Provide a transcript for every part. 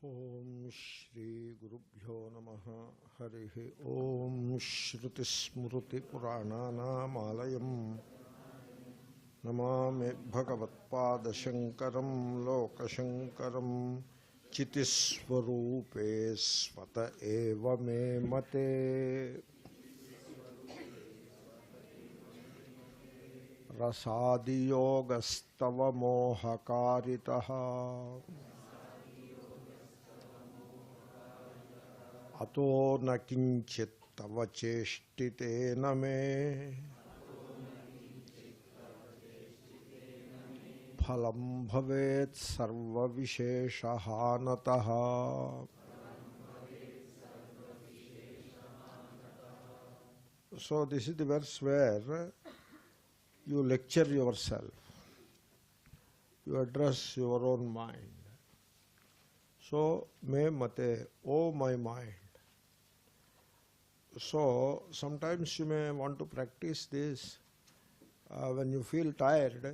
ఓం శ్రీ గురుభ్యో నమః. హరి ఓం. శ్రుతిస్మృతిపురాణానామాలయం నమామి భగవత్పాదశంకరం లోకశంకరం. చితిస్వరూపే స్వత ఏవ మే మతే. రసాదియోగస్తవ మోహకారితః అతో న కించిత్ తవ చేష్టితేన మే ఫలం భవేత్ సర్వవిశేషహానతః. So this is the verse where you lecture yourself, you address your own mind. So, me mate, oh my mind. So, sometimes you may want to practice this when you feel tired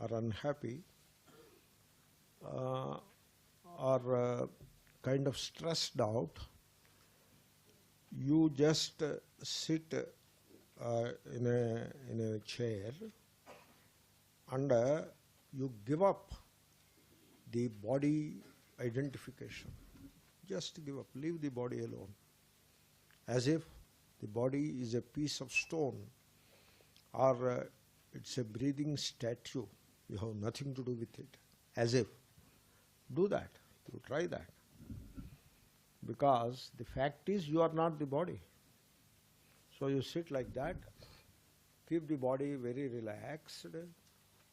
or unhappy or kind of stressed out. You just sit in a chair and you give up the body identification. Just give up, leave the body alone. As if the body is a piece of stone or it's a breathing statue. You have nothing to do with it. As if. Do that. You try that. Because the fact is you are not the body. So you sit like that, keep the body very relaxed,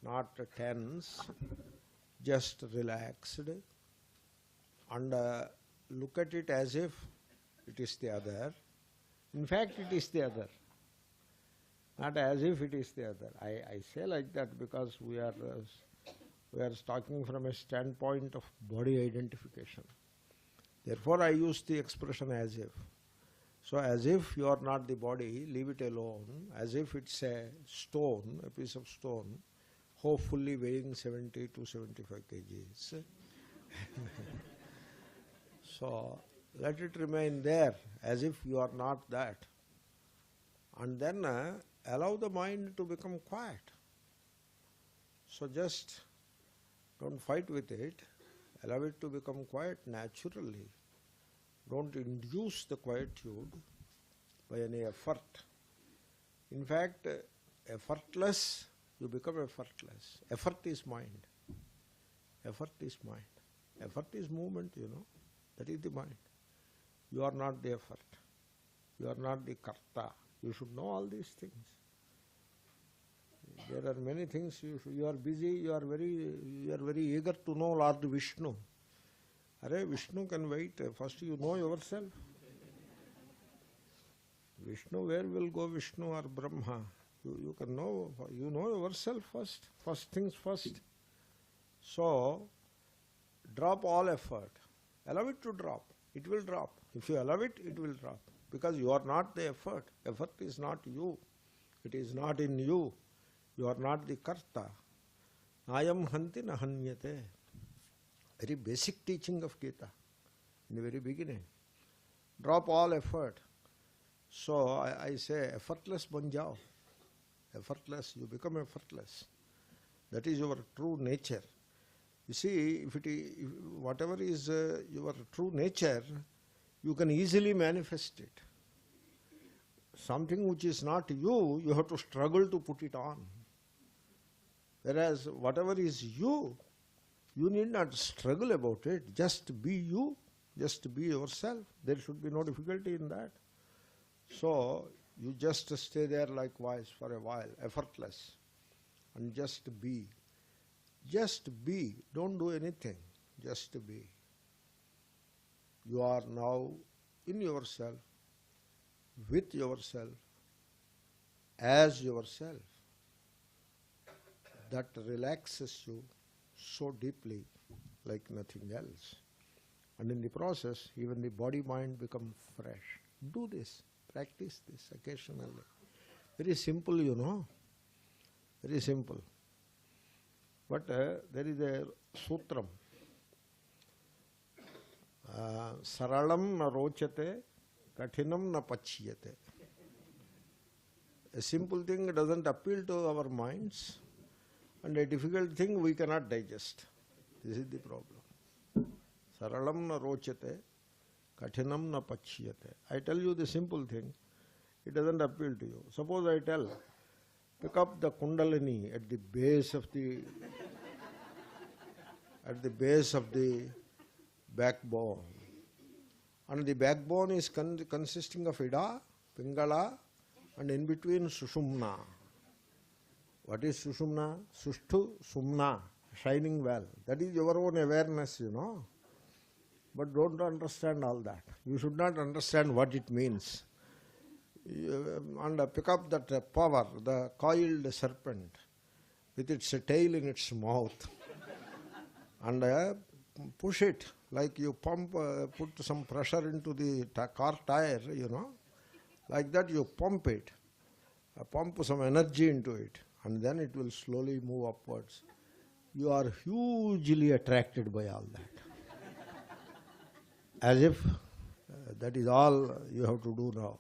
not tense, just relaxed, and look at it as if it is the other. In fact, it is the other, not as if it is the other. I say like that because we are talking from a standpoint of body identification. Therefore, I use the expression as if. So, as if you are not the body, leave it alone, as if it's a stone, a piece of stone, hopefully weighing 70 to 75 kgs. So, let it remain there, as if you are not that. And then allow the mind to become quiet. So, just don't fight with it, allow it to become quiet naturally. Don't induce the quietude by any effort. In fact, effortless, you become effortless. Effort is mind. Effort is mind. Effort is movement, you know. That is the mind. You are not the effort. You are not the karta. You should know all these things. There are many things you are busy, you are very eager to know Lord Vishnu. Arey, Vishnu can wait. First you know yourself. Vishnu, where will go Vishnu or Brahma? You can know, you know yourself first. First things first. So, drop all effort. Allow it to drop. It will drop. If you allow it, it will drop. Because you are not the effort. Effort is not you. It is not in you. You are not the karta. Nayam hanti nahanyate. Very basic teaching of Gita in the very beginning. Drop all effort. So I say effortless ban jao. Effortless, you become effortless. That is your true nature. You see, if whatever is your true nature, you can easily manifest it. Something which is not you, you have to struggle to put it on. Whereas whatever is you, you need not struggle about it. Just be you. Just be yourself. There should be no difficulty in that. So, you just stay there likewise for a while, effortless. And just be. Just be. Don't do anything. Just be. You are now in yourself, with yourself, as yourself. That relaxes you so deeply like nothing else. And in the process, even the body-mind become fresh. Do this. Practice this occasionally. Very simple, you know. Very simple. But there is a sutram. Saralam na rochate, kathinam na pachyate. A simple thing doesn't appeal to our minds, and a difficult thing we cannot digest. This is the problem. Saralam na rochate, kathinam na pachyate. I tell you the simple thing, it doesn't appeal to you. Suppose I tell, pick up the kundalini at the base of the backbone. And the backbone is consisting of Ida, Pingala, and in between Sushumna. What is Sushumna? Sushtu Sumna, shining well. That is your own awareness, you know. But don't understand all that. You should not understand what it means. And pick up that power, the coiled serpent, with its tail in its mouth, and push it like you pump, put some pressure into the car tire, you know. Like that you pump it, pump some energy into it, and then it will slowly move upwards. You are hugely attracted by all that. As if that is all you have to do now.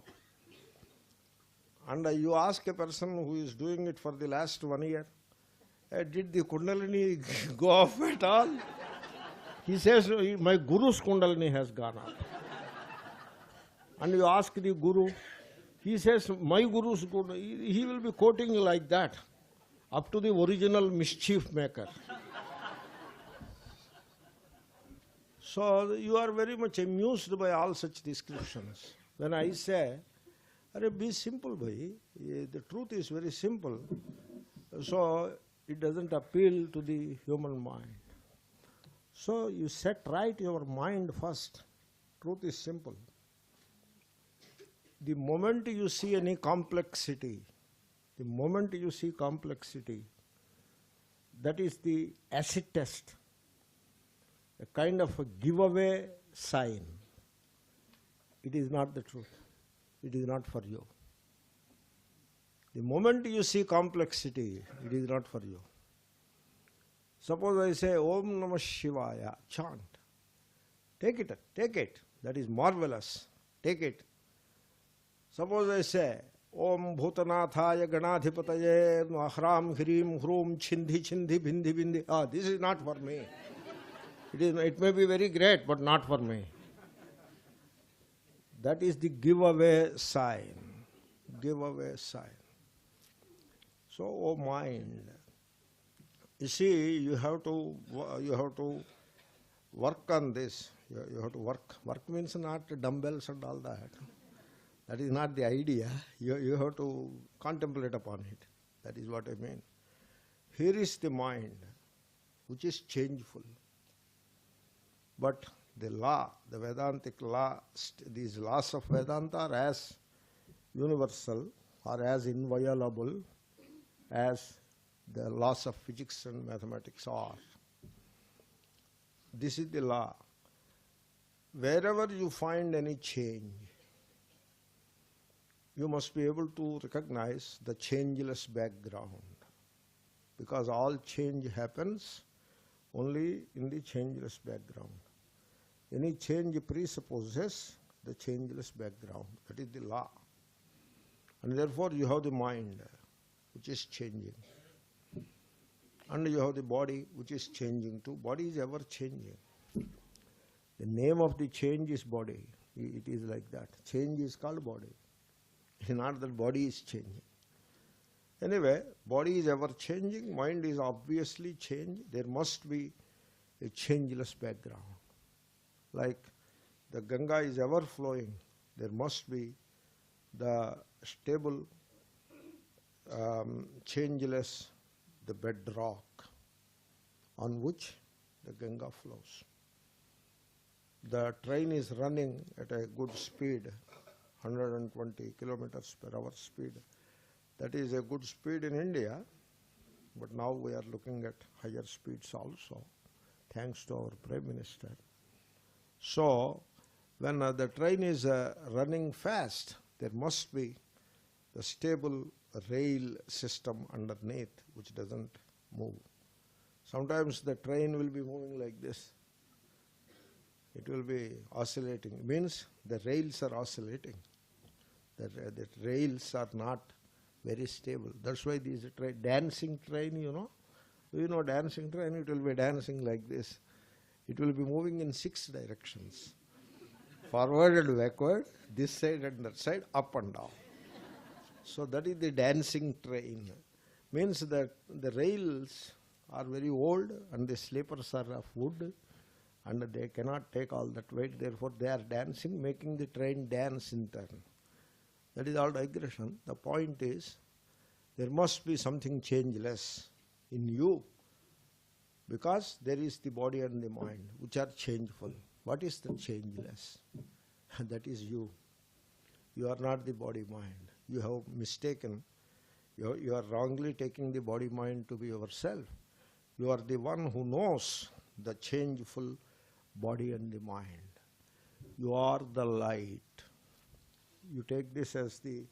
And you ask a person who is doing it for the last 1 year, did the Kundalini go off at all? He says, my Guru's Kundalini has gone up. And you ask the Guru, he says, my Guru's Kundalini, he will be quoting like that, up to the original mischief maker. So you are very much amused by all such descriptions. When I say, be simple, bhai. The truth is very simple. So it doesn't appeal to the human mind. So you set right your mind first. Truth is simple. The moment you see any complexity, that is the acid test, a kind of a giveaway sign. It is not the truth. It is not for you. The moment you see complexity, it is not for you. Suppose I say, Om Namah Shivaya, chant. Take it. That is marvelous. Take it. Suppose I say, Om Bhutanathaya Ganadhipataye Ahram Hrim Hrum Chindhi Chindhi Bindi Bindi. This is not for me. It may be very great, but not for me. That is the giveaway sign. Giveaway sign. So, oh mind, you see, you have to work on this. You have to work. Work means not dumbbells and all that. That is not the idea. You have to contemplate upon it. That is what I mean. Here is the mind, which is changeful. But the law, the Vedantic law, these laws of Vedanta are as universal or as inviolable as the laws of physics and mathematics are. This is the law. Wherever you find any change, you must be able to recognize the changeless background, because all change happens only in the changeless background. Any change presupposes the changeless background. That is the law. And therefore you have the mind, which is changing. And you have the body, which is changing too. Body is ever changing. The name of the change is body. It is like that. Change is called body. It is not that body is changing. Anyway, body is ever changing. Mind is obviously changed. There must be a changeless background. Like the Ganga is ever flowing, there must be the stable, changeless, the bedrock on which the Ganga flows. The train is running at a good speed, 120 kilometers per hour speed. That is a good speed in India, but now we are looking at higher speeds also, thanks to our Prime Minister. So, when the train is running fast, there must be the stable rail system underneath which doesn't move. Sometimes the train will be moving like this. It will be oscillating. Means the rails are oscillating. The rails are not very stable. That's why these dancing train, Do you know dancing train? It will be dancing like this. It will be moving in 6 directions. Forward and backward, this side and that side, up and down. So that is the dancing train. Means that the rails are very old and the sleepers are of wood and they cannot take all that weight. Therefore they are dancing, making the train dance in turn. That is all digression. The point is, there must be something changeless in you, because there is the body and the mind which are changeful. What is the changeless? That is you. You are not the body mind. You have mistaken. You are wrongly taking the body mind to be yourself. You are the one who knows the changeful body and the mind. You are the light. You take this as the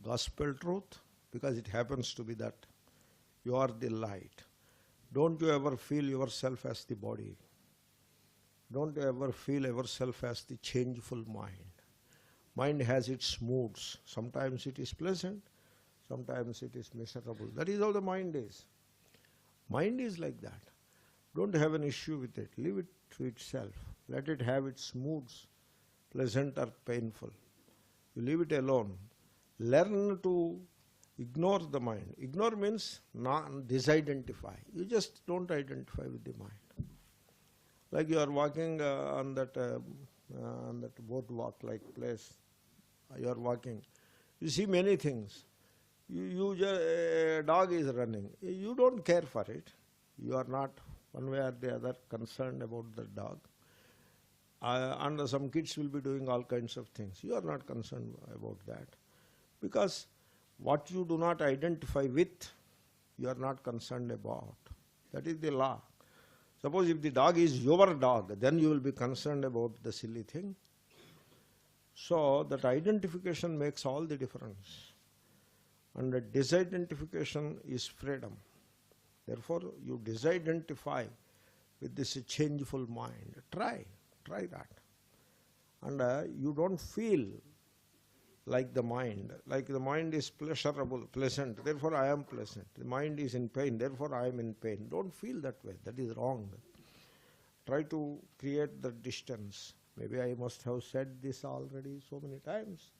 gospel truth because it happens to be that. You are the light. Don't you ever feel yourself as the body. Don't you ever feel yourself as the changeful mind. Mind has its moods. Sometimes it is pleasant, sometimes it is miserable. That is how the mind is. Mind is like that. Don't have an issue with it. Leave it to itself. Let it have its moods, pleasant or painful. You leave it alone. Learn to ignore the mind. Ignore means disidentify. You just don't identify with the mind. Like you are walking on that boardwalk like place. You are walking. You see many things. A dog is running. You don't care for it. You are not one way or the other concerned about the dog. And some kids will be doing all kinds of things. You are not concerned about that. Because what you do not identify with, you are not concerned about. That is the law. Suppose if the dog is your dog, then you will be concerned about the silly thing. So that identification makes all the difference. And the disidentification is freedom. Therefore, you disidentify with this changeful mind. Try that. And you don't feel like the mind. Like the mind is pleasurable, pleasant, therefore I am pleasant. The mind is in pain, therefore I am in pain. Don't feel that way. That is wrong. Try to create the distance. Maybe I must have said this already so many times.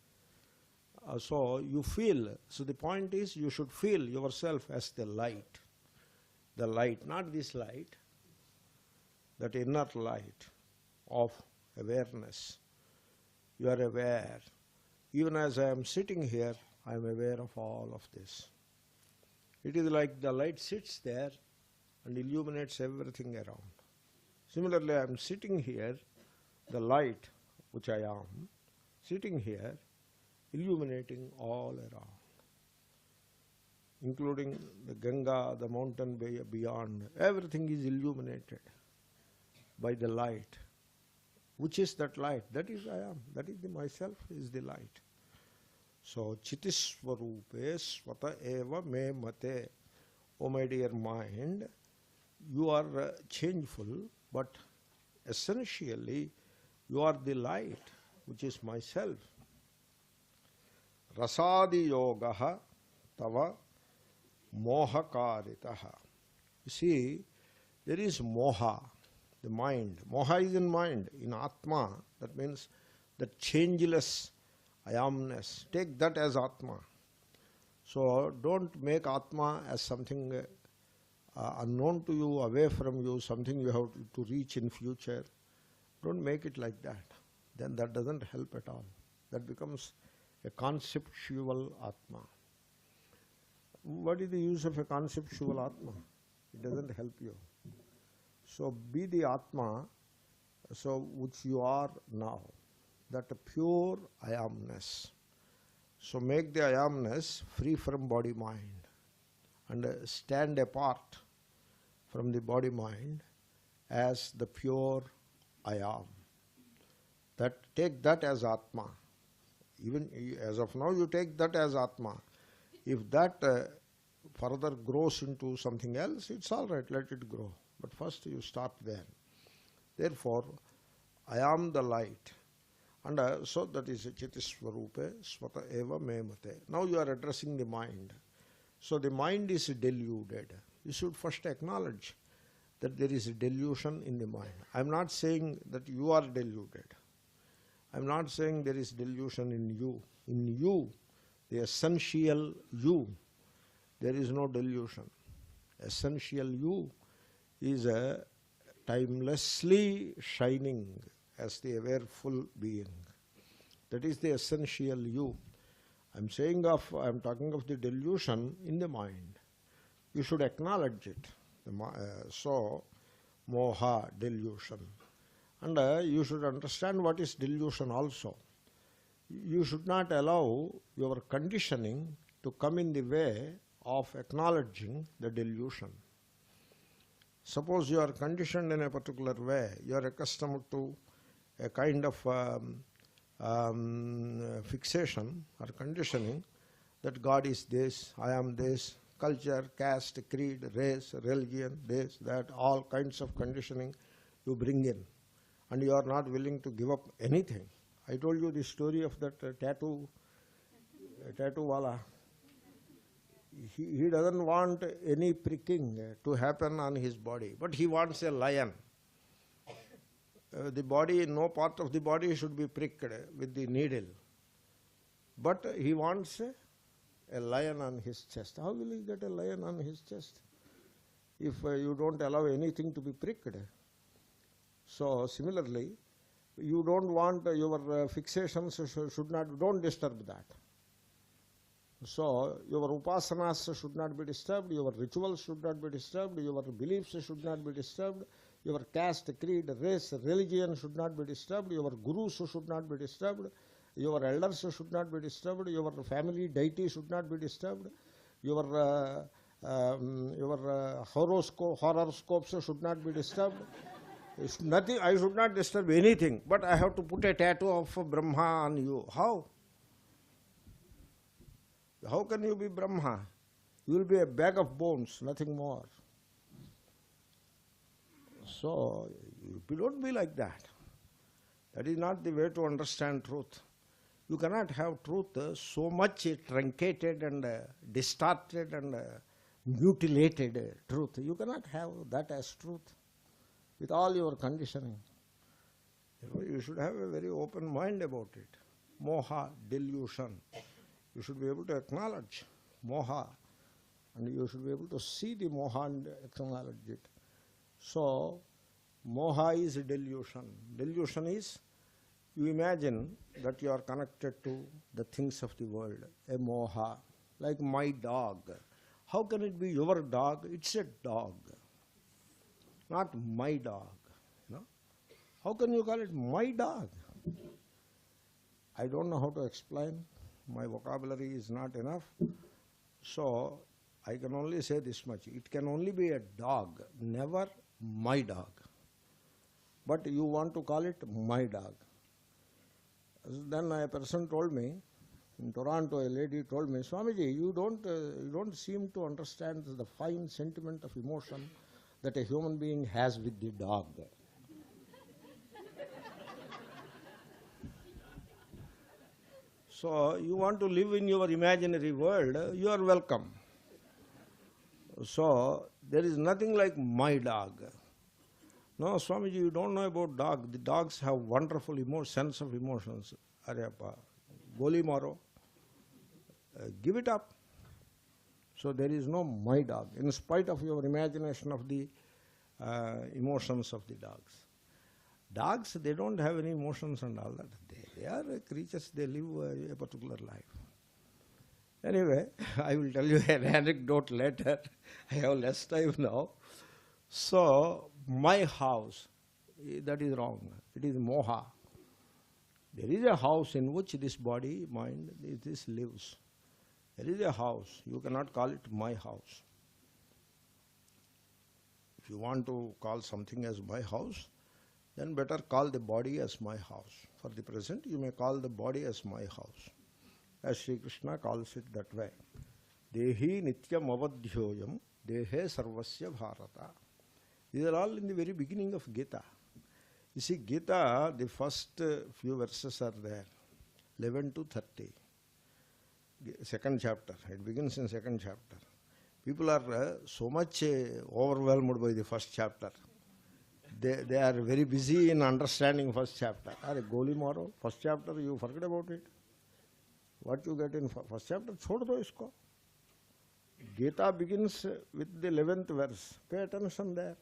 So you feel. So the point is, you should feel yourself as the light. The light, not this light, that inner light of awareness. You are aware. Even as I am sitting here, I am aware of all of this. It is like the light sits there and illuminates everything around. Similarly, I am sitting here, the light, which I am, sitting here, illuminating all around, including the Ganga, the mountain beyond. Everything is illuminated by the light. Which is that light? That is I am. That is the myself, is the light. So, Chitiswarupe Swata Eva Me Mate. O my dear mind, you are changeful, but essentially you are the light, which is myself. Rasadi yogaha tava mohakaritaha. You see, there is moha, the mind. Moha is in mind, in Atma. That means the changeless I amness. Take that as Atma. So don't make Atma as something unknown to you, away from you, something you have to reach in future. Don't make it like that. Then that doesn't help at all. That becomes a conceptual Atma. What is the use of a conceptual Atma? It doesn't help you. So be the Atma, so which you are now. That pure I amness. So make the I amness free from body mind and stand apart from the body mind as the pure I am. That take that as Atma. Even as of now you take that as Atma. If that further grows into something else, it's all right, let it grow. But first you start there. Therefore, I am the light. And so that is Chitiswarupe Swata Eva Memate. Now you are addressing the mind. So the mind is deluded. You should first acknowledge that there is a delusion in the mind. I am not saying that you are deluded. I am not saying there is delusion in you. In you, the essential you, there is no delusion. Essential you is a timelessly shining as the awareful being. That is the essential you. I am talking of the delusion in the mind. You should acknowledge it. So, moha, delusion. And you should understand what is delusion also. You should not allow your conditioning to come in the way of acknowledging the delusion. Suppose you are conditioned in a particular way, you are accustomed to a kind of fixation or conditioning that God is this, I am this, culture, caste, creed, race, religion, this, that, all kinds of conditioning you bring in, and you are not willing to give up anything. I told you the story of that tattoo wala. He doesn't want any pricking to happen on his body, but he wants a lion. The body, no part of the body should be pricked with the needle. But he wants a lion on his chest. How will he get a lion on his chest if you don't allow anything to be pricked? So similarly, you don't want your fixations should not, don't disturb that. So your upasanas should not be disturbed, your rituals should not be disturbed, your beliefs should not be disturbed, your caste, creed, race, religion should not be disturbed, your gurus should not be disturbed, your elders should not be disturbed, your family deity should not be disturbed, your horoscopes should not be disturbed. It's nothing, I should not disturb anything, but I have to put a tattoo of Brahma on you. How? How can you be Brahma? You will be a bag of bones, nothing more. So, you don't be like that. That is not the way to understand truth. You cannot have truth so much truncated and distorted and mutilated truth. You cannot have that as truth with all your conditioning. You should have a very open mind about it. Moha, delusion. You should be able to acknowledge moha, and you should be able to see the moha and acknowledge it. So, moha is delusion. Delusion is, you imagine that you are connected to the things of the world, a moha, like my dog. How can it be your dog? It's a dog, not my dog. You know? How can you call it my dog? I don't know how to explain. My vocabulary is not enough. So, I can only say this much. It can only be a dog, never my dog. But you want to call it my dog. Then a person told me, in Toronto, a lady told me, Swamiji, you don't seem to understand the fine sentiment of emotion that a human being has with the dog. So, you want to live in your imaginary world, you are welcome. So, there is nothing like my dog. No, Swamiji, you don't know about dog. The dogs have wonderful sense of emotions. Areyappa, goli maro, give it up. So, there is no my dog, in spite of your imagination of the emotions of the dogs. Dogs, they don't have any emotions and all that. They are creatures, they live a particular life. Anyway, I will tell you an anecdote later. I have less time now. So, my house, that is wrong. It is moha. There is a house in which this body, mind, this lives. There is a house. You cannot call it my house. If you want to call something as my house, then better call the body as my house. For the present, you may call the body as my house. As Sri Krishna calls it that way. Dehi nityam avadhyoyam dehe sarvasya bharata. These are all in the very beginning of Gita. You see, Gita, the first few verses are there, 11 to 30. Second chapter. It begins in second chapter. People are so much overwhelmed by the first chapter. They are very busy in understanding first chapter. Are goli maro, first chapter, you forget about it. What you get in first chapter, chhod do isko. Gita begins with the 11th verse. Pay attention there.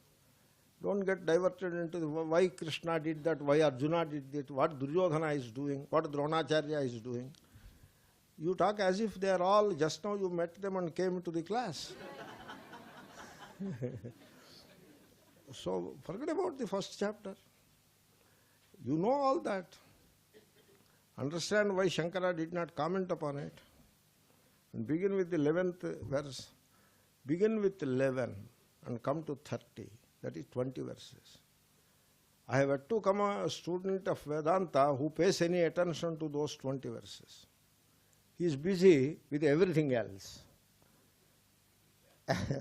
Don't get diverted into why Krishna did that, why Arjuna did that, what Duryodhana is doing, what Dronacharya is doing. You talk as if they are all, just now you met them and came to the class. So forget about the first chapter. You know all that. Understand why Shankara did not comment upon it. And begin with the 11th verse. Begin with 11 and come to 30. That is 20 verses. I have had to come a student of Vedanta who pays any attention to those 20 verses. He is busy with everything else.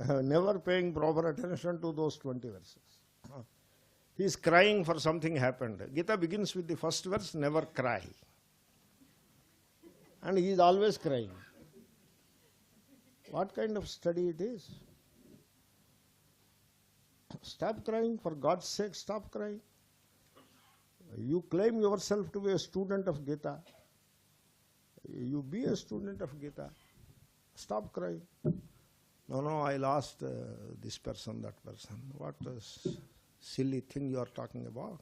Never paying proper attention to those 20 verses. He is crying for something happened. Gita begins with the first verse, never cry. And he is always crying. What kind of study it is? Stop crying, for God's sake, stop crying. You claim yourself to be a student of Gita. You be a student of Gita. Stop crying. No, I lost this person, that person. What a silly thing you are talking about.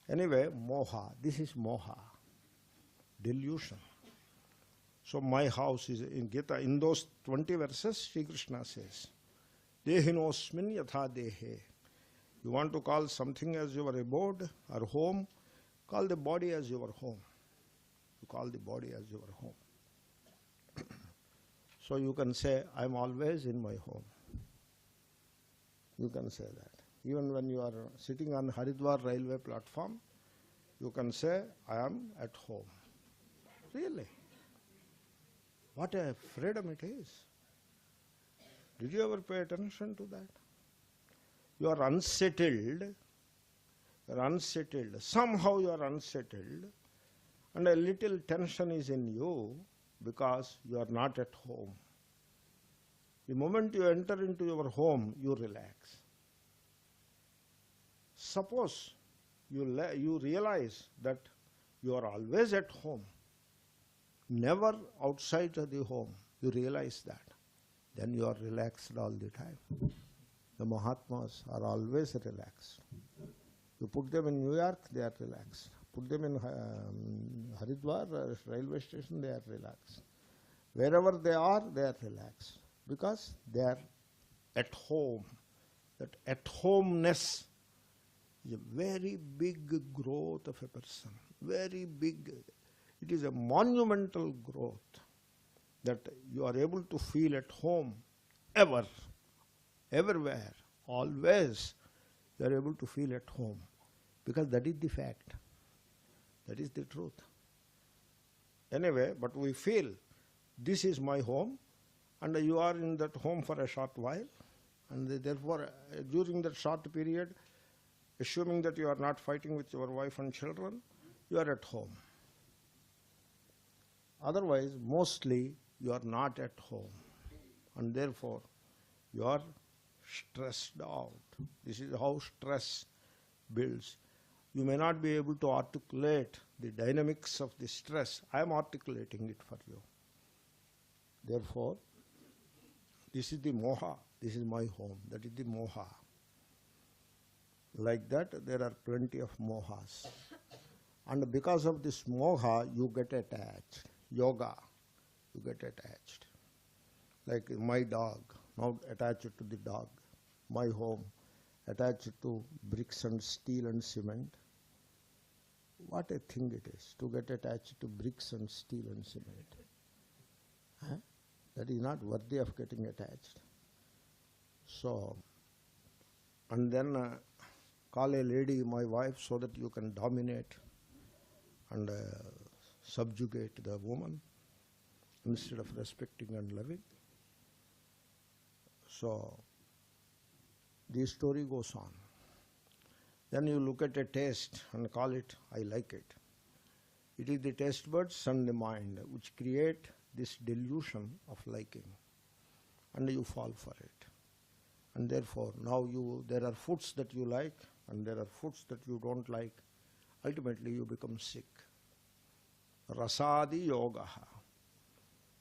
Anyway, moha. This is moha. Delusion. So my house is in Gita. In those 20 verses, Sri Krishna says, Dehinosmin yatha dehe. You want to call something as your abode or home, call the body as your home. You call the body as your home. So you can say, I am always in my home. You can say that. Even when you are sitting on Haridwar railway platform, you can say, I am at home. Really? What a freedom it is. Did you ever pay attention to that? You are unsettled. Somehow you are unsettled. And a little tension is in you because you are not at home. The moment you enter into your home, you relax. Suppose you realize that you are always at home, never outside the home, you realize that. Then you are relaxed all the time. The Mahatmas are always relaxed. You put them in New York, they are relaxed. Put them in Haridwar railway station, they are relaxed. Wherever they are relaxed. Because they are at home. That at-homeness is a very big growth of a person. Very big. It is a monumental growth. That you are able to feel at home ever, everywhere, always. You are able to feel at home. Because that is the fact. That is the truth. Anyway, but we feel this is my home and you are in that home for a short while and therefore during that short period, assuming that you are not fighting with your wife and children, you are at home. Otherwise, mostly you are not at home and therefore you are stressed out. This is how stress builds. You may not be able to articulate the dynamics of the stress. I am articulating it for you. Therefore, this is the moha. This is my home. That is the moha. Like that, there are plenty of mohas. And because of this moha, you get attached. Yoga, you get attached. Like my dog, now attached to the dog. My home, attached to bricks and steel and cement. What a thing it is to get attached to bricks and steel and cement. Huh? That is not worthy of getting attached. So, and then call a lady my wife so that you can dominate and subjugate the woman instead of respecting and loving. So, the story goes on. Then you look at a taste and call it, I like it. It is the taste buds and the mind which create this delusion of liking. And you fall for it. And therefore, now there are foods that you like and there are foods that you don't like. Ultimately, you become sick. Rasadi yogaha.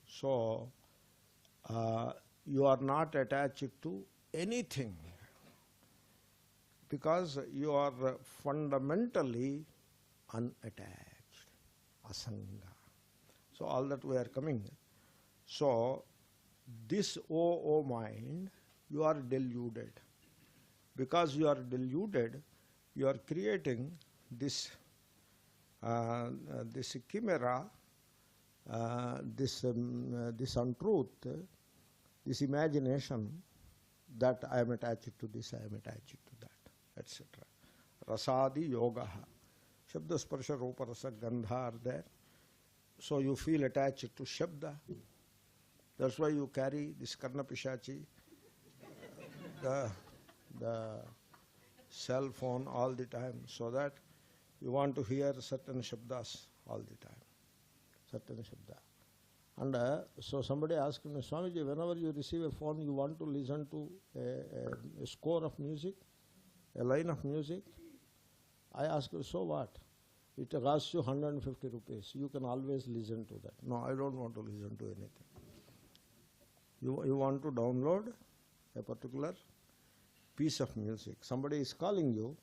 So, you are not attached to anything because you are fundamentally unattached. Asanga. So, all that we are coming. So, this O mind, you are deluded. Because you are deluded, you are creating this this chimera, this untruth, this imagination that I am attached to this, I am attached to that, etc. Rasadi yogaha. Shabda sparsha rupa rasa gandha are there. So you feel attached to Shabda. That's why you carry this Karna Pishachi, the cell phone all the time, so that you want to hear certain Shabdas all the time. Certain Shabda. And so somebody asked me, Swamiji, whenever you receive a phone, you want to listen to a score of music, a line of music. I asked, so what? It costs you 150 rupees. You can always listen to that. No, I don't want to listen to anything. You want to download a particular piece of music. Somebody is calling you,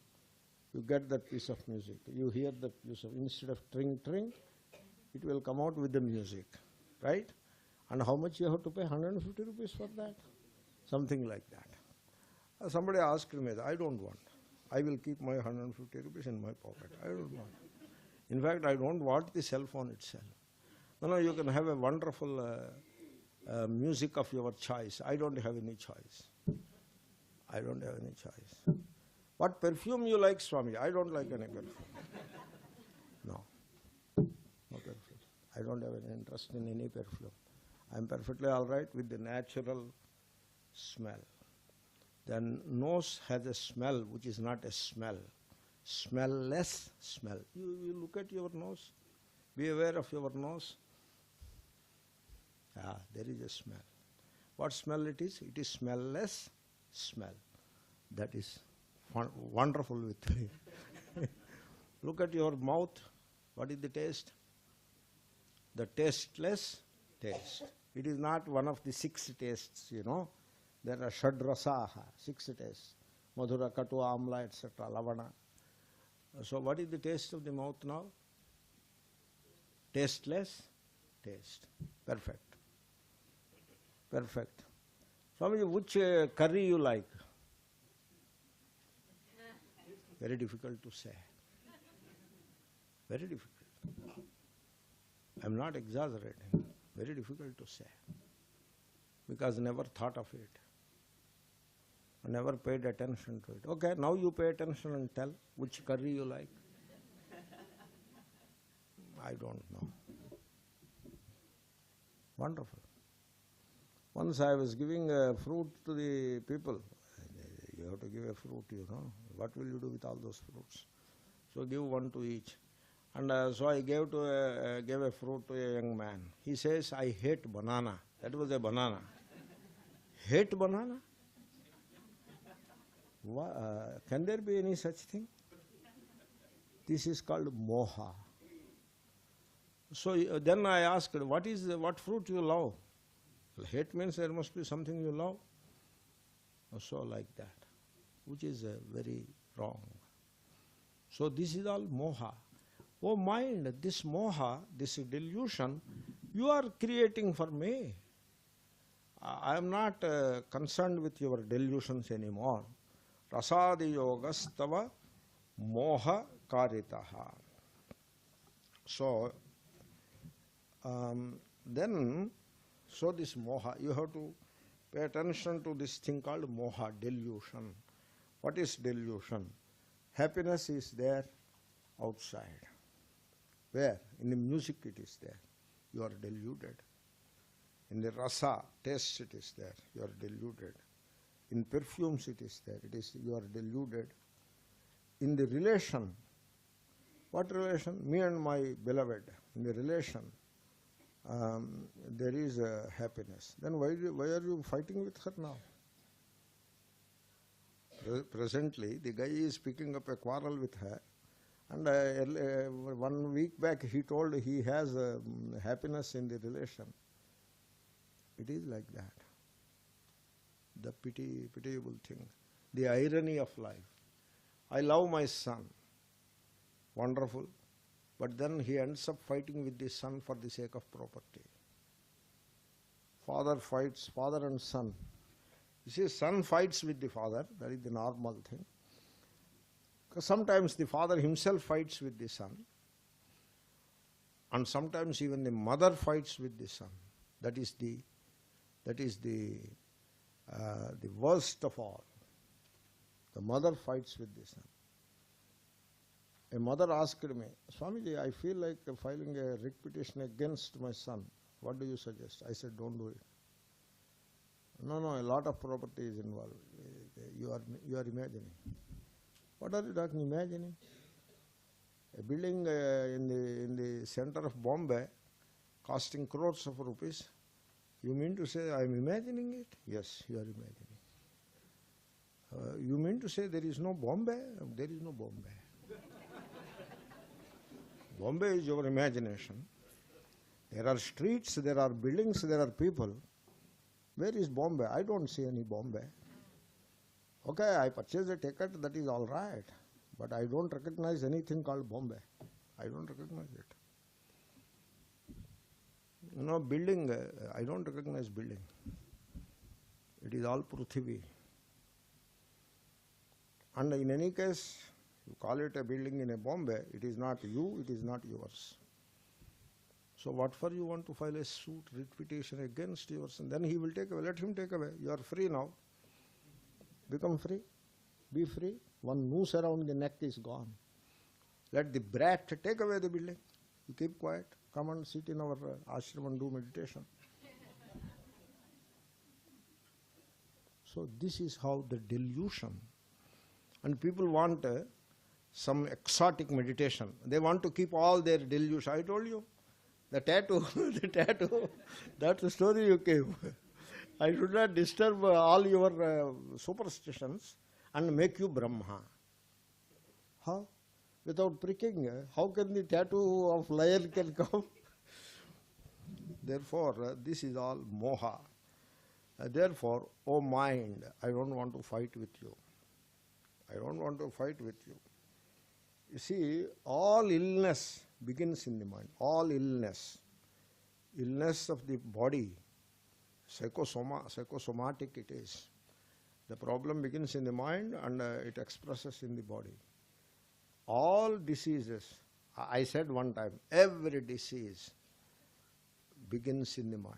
you get that piece of music. You hear that piece of, instead of tring tring, it will come out with the music, right? And how much you have to pay? 150 rupees for that? Something like that. Somebody asked me, I don't want. I will keep my 150 rupees in my pocket. I don't want. In fact, I don't want the cell phone itself. No, you can have a wonderful music of your choice. I don't have any choice. I don't have any choice. What perfume you like, Swami? I don't like any perfume. No. No perfume. I don't have any interest in any perfume. I am perfectly all right with the natural smell. Then nose has a smell which is not a smell. Smellless smell. You look at your nose. Be aware of your nose. Ah, there is a smell. What smell it is? It is smellless smell. That is wonderful with me. Look at your mouth. What is the taste? The tasteless taste. It is not one of the 6 tastes, you know. There are shadrasaha, 6 tastes. Madhura, katu, amla, etc., lavana. So what is the taste of the mouth now? Tasteless taste. Perfect. Perfect. Swamiji, which curry you like? Very difficult to say. Very difficult. I am not exaggerating. Very difficult to say. Because I never thought of it. I never paid attention to it. Okay, now you pay attention and tell which curry you like. I don't know. Wonderful. Once I was giving a fruit to the people. You have to give a fruit, you know. What will you do with all those fruits? So give one to each. And so I gave a fruit to a young man. He says, I hate banana. That was a banana. Hate banana? Can there be any such thing? This is called moha. So then I asked, what fruit you love? Well, hate means there must be something you love. So like that, which is very wrong. So this is all moha. Oh mind, this moha, this delusion, you are creating for me. I am not concerned with your delusions anymore. Rasadi yogastava moha karitaha. So so this moha, you have to pay attention to this thing called moha, delusion. What is delusion? Happiness is there outside. Where? In the music it is there. You are deluded. In the rasa, taste it is there. You are deluded. In perfumes it is there. You are deluded. in the relation, what relation? Me and my beloved, in the relation, there is a happiness. Then why are you fighting with her now? Presently, the guy is picking up a quarrel with her, and 1 week back he told he has happiness in the relation. It is like that. The pitiable thing. The irony of life. I love my son. Wonderful. But then he ends up fighting with the son for the sake of property. Father fights, father and son. You see, son fights with the father. That is the normal thing. Because sometimes the father himself fights with the son. And sometimes even the mother fights with the son. That is the worst of all. The mother fights with the son. A mother asked me, Swamiji, I feel like filing a writ petition against my son. What do you suggest? I said, don't do it. No, a lot of property is involved. You are imagining. What are you talking imagining? A building in the center of Bombay costing crores of rupees. You mean to say I am imagining it? Yes, you are imagining. You mean to say there is no Bombay? There is no Bombay. Bombay is your imagination. There are streets, there are buildings, there are people. Where is Bombay? I don't see any Bombay. Okay, I purchase a ticket, that is all right. But I don't recognize anything called Bombay. I don't recognize it. You know, building, I don't recognize building. It is all Prithvi. And in any case, you call it a building in a Bombay, it is not you, it is not yours. So what for you want to file a suit, writ petition against yours? And then he will take away. Let him take away. You are free now. Become free. Be free. One noose around the neck is gone. Let the brat take away the building. You keep quiet. Come and sit in our ashram and do meditation. So this is how the delusion. And people want some exotic meditation. They want to keep all their delusion. I told you. The tattoo, that's the story you came. I should not disturb all your superstitions and make you Brahma. How? Without pricking, how can the tattoo of lion can come? Therefore, this is all moha. Therefore, O mind, I don't want to fight with you. I don't want to fight with you. You see, all illness begins in the mind. All illness of the body, psychosomatic it is. The problem begins in the mind and it expresses in the body. All diseases, I said one time, every disease begins in the mind.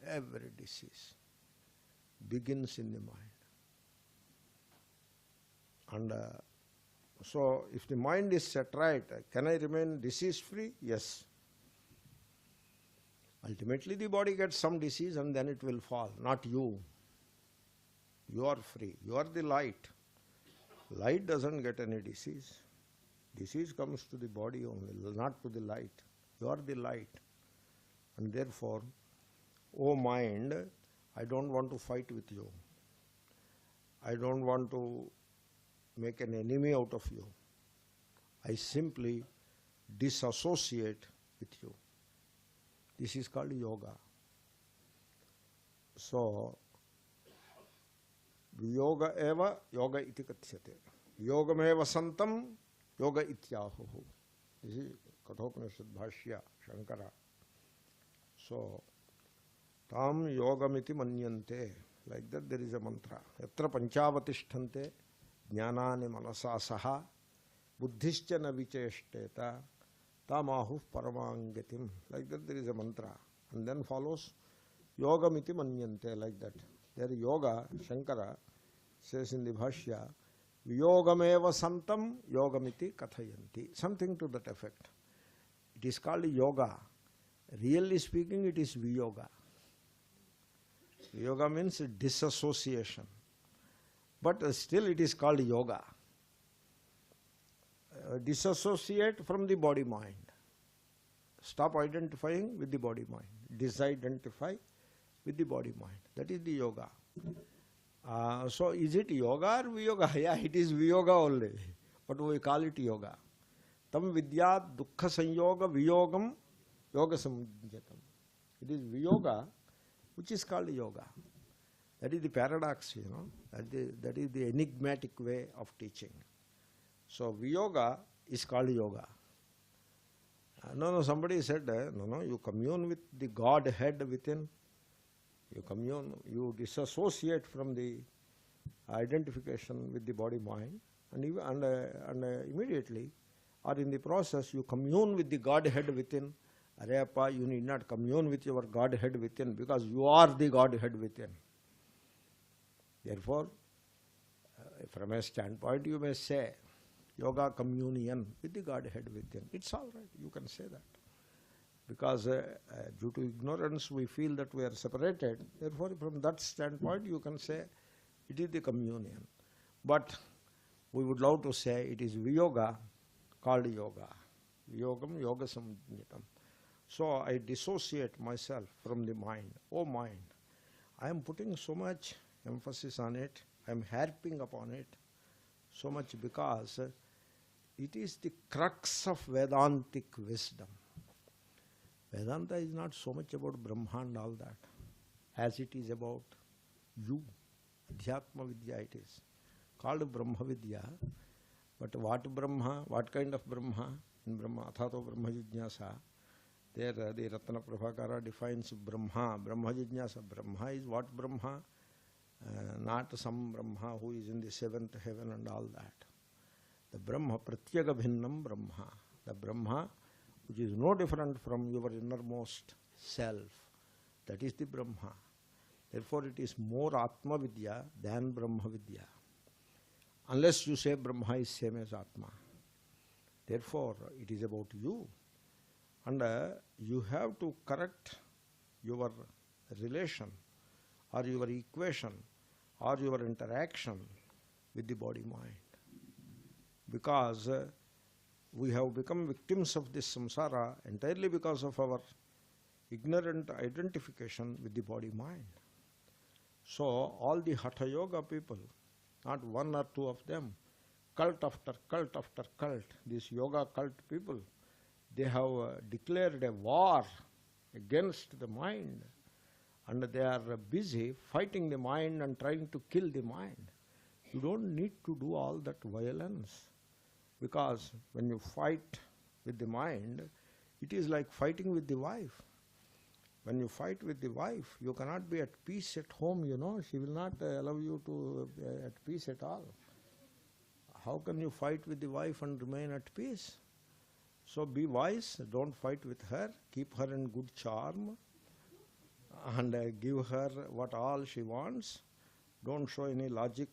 Every disease begins in the mind. And so, if the mind is set right, can I remain disease-free? Yes. Ultimately, the body gets some disease and then it will fall, not you. You are free. You are the light. Light doesn't get any disease. Disease comes to the body only, not to the light. You are the light. And therefore, O mind, I don't want to fight with you. I don't want to make an enemy out of you. I simply disassociate with you. This is called yoga. So, yoga eva yoga iti kathyate. Yogam eva santam yoga ityahuhu. This is Kathopanishad Bhashya, Shankara. So, tam yogamiti manyante. Like that there is a mantra. Yatra panchavatishtante jnanani manasa saha buddhischa na vicheshteta tamahu paramangatim. Like that there is a mantra. And then follows yogamiti manyante, like that. There yoga, Shankara says in the Bhashya, yogameva santam yogamiti kathayanti. Something to that effect. It is called yoga. Really speaking, it is viyoga. Yoga means disassociation. But still it is called yoga. disassociate from the body-mind. Stop identifying with the body-mind. Disidentify with the body-mind. That is the yoga. So is it yoga or viyoga? Yeah, it is viyoga only. But we call it yoga. Tam vidyat dukkha sanyoga viyogam yoga samjatam. It is viyoga which is called yoga. That is the paradox, you know. That is the enigmatic way of teaching. So viyoga is called yoga. No, somebody said, no, you commune with the Godhead within. You commune, you disassociate from the identification with the body-mind, and immediately, or in the process, you commune with the Godhead within. Areyappa, you need not commune with your Godhead within, because you are the Godhead within. Therefore, from a standpoint, you may say, yoga communion with the Godhead within. It's all right, you can say that. Because due to ignorance, we feel that we are separated. Therefore, from that standpoint, you can say it is the communion. But we would love to say it is viyoga called yoga. Viyogam yoga samjitam. So I dissociate myself from the mind. Oh mind, I am putting so much emphasis on it. I am harping upon it so much because it is the crux of Vedantic wisdom. Vedanta is not so much about Brahma and all that, as it is about you. Adhyatma Vidya it is. Called Brahma Vidya. But what Brahma, what kind of Brahma? In Brahma, Athato Brahma Jijnasa. There the Ratna Prabhakara defines Brahma. Brahma Jijnasa. Brahma is what Brahma? Not some Brahma who is in the seventh heaven and all that. The Brahma, Pratyaga Bhinnam Brahma. The Brahma which is no different from your innermost self. That is the Brahma. Therefore, it is more Atma Vidya than Brahma Vidya. Unless you say Brahma is same as Atma. Therefore, it is about you. And you have to correct your relation or your equation or your interaction with the body-mind. Because we have become victims of this samsara entirely because of our ignorant identification with the body-mind. So all the Hatha Yoga people, not one or two of them, cult after cult after cult, these yoga cult people, they have declared a war against the mind, and they are busy fighting the mind and trying to kill the mind. You don't need to do all that violence. Because when you fight with the mind, it is like fighting with the wife. When you fight with the wife, you cannot be at peace at home, you know. She will not allow you to be at peace at all. How can you fight with the wife and remain at peace? So be wise, don't fight with her, keep her in good charm, and give her what all she wants. Don't show any logic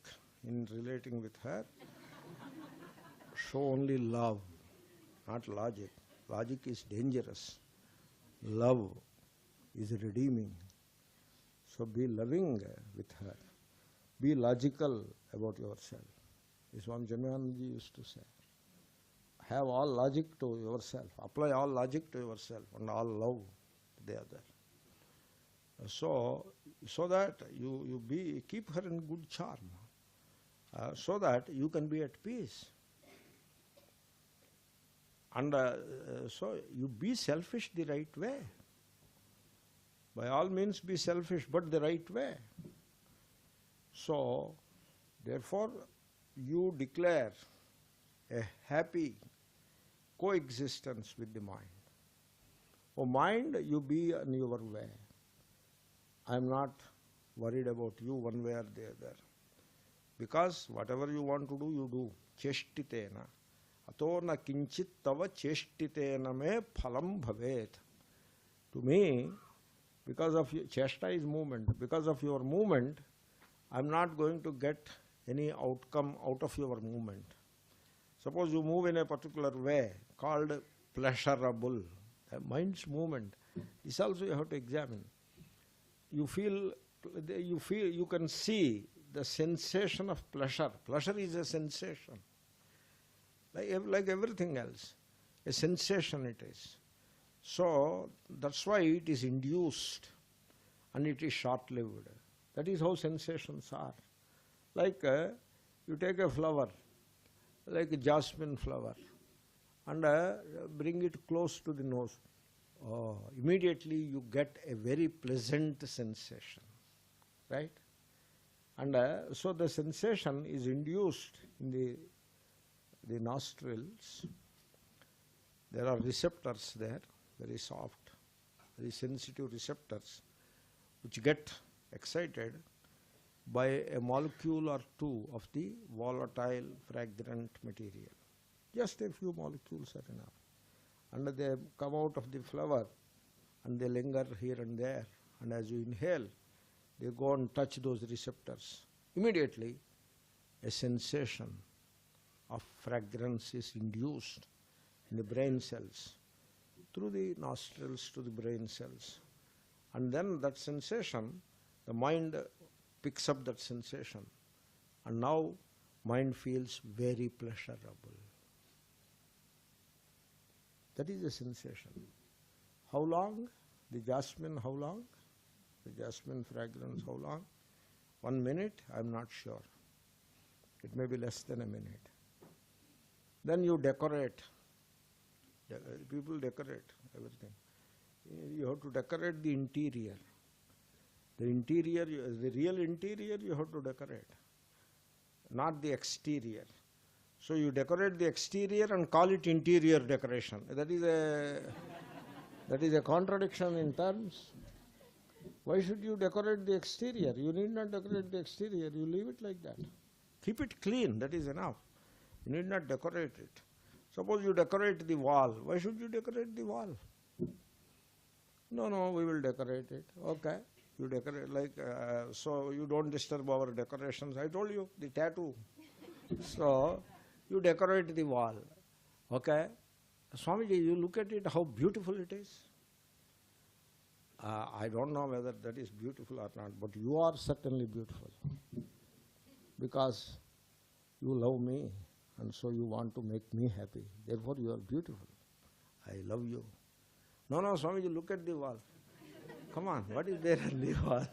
in relating with her. Show only love, not logic. Logic is dangerous. Love is redeeming. So be loving with her. Be logical about yourself. This one Janayanji used to say. Have all logic to yourself. Apply all logic to yourself and all love to the other. So that you keep her in good charm. So that you can be at peace. And so you be selfish the right way. By all means be selfish, but the right way. So, therefore, you declare a happy coexistence with the mind. Oh mind, you be in your way. I am not worried about you one way or the other. Because whatever you want to do, you do. Cheshtitena. Ato na kinchit tava cheshtitena me phalam bhavet. To me, because of your chesta is movement, because of your movement, I am not going to get any outcome out of your movement. Suppose you move in a particular way called pleasurable, mind's movement. This also you have to examine. You can see the sensation of pleasure. Pleasure is a sensation. like everything else. A sensation it is. So that's why it is induced and it is short-lived. That is how sensations are. Like you take a flower, like a jasmine flower, and bring it close to the nose. Oh, immediately you get a very pleasant sensation, right? And so the sensation is induced in the nostrils. There are receptors there, very soft, very sensitive receptors, which get excited by a molecule or two of the volatile fragrant material. Just a few molecules are enough. And they come out of the flower and they linger here and there. And as you inhale, they go and touch those receptors. Immediately, a sensation of fragrance is induced in the brain cells, through the nostrils to the brain cells. And then that sensation, the mind picks up that sensation. And now mind feels very pleasurable. That is the sensation. How long? The jasmine, how long? The jasmine fragrance, how long? 1 minute? I am not sure. It may be less than a minute. Then you decorate. People decorate everything. You have to decorate the interior. The interior, the real interior you have to decorate, not the exterior. So you decorate the exterior and call it interior decoration. That is a contradiction in terms. Why should you decorate the exterior? You need not decorate the exterior. You leave it like that. Keep it clean. That is enough. You need not decorate it. Suppose you decorate the wall. Why should you decorate the wall? No, we will decorate it. Okay. You decorate so you don't disturb our decorations. I told you, the tattoo. So you decorate the wall. Okay. Swamiji, you look at it, how beautiful it is. I don't know whether that is beautiful or not, but you are certainly beautiful. Because you love me, and so you want to make me happy. Therefore you are beautiful. I love you. No, Swamiji, look at the wall. Come on, what is there on the wall?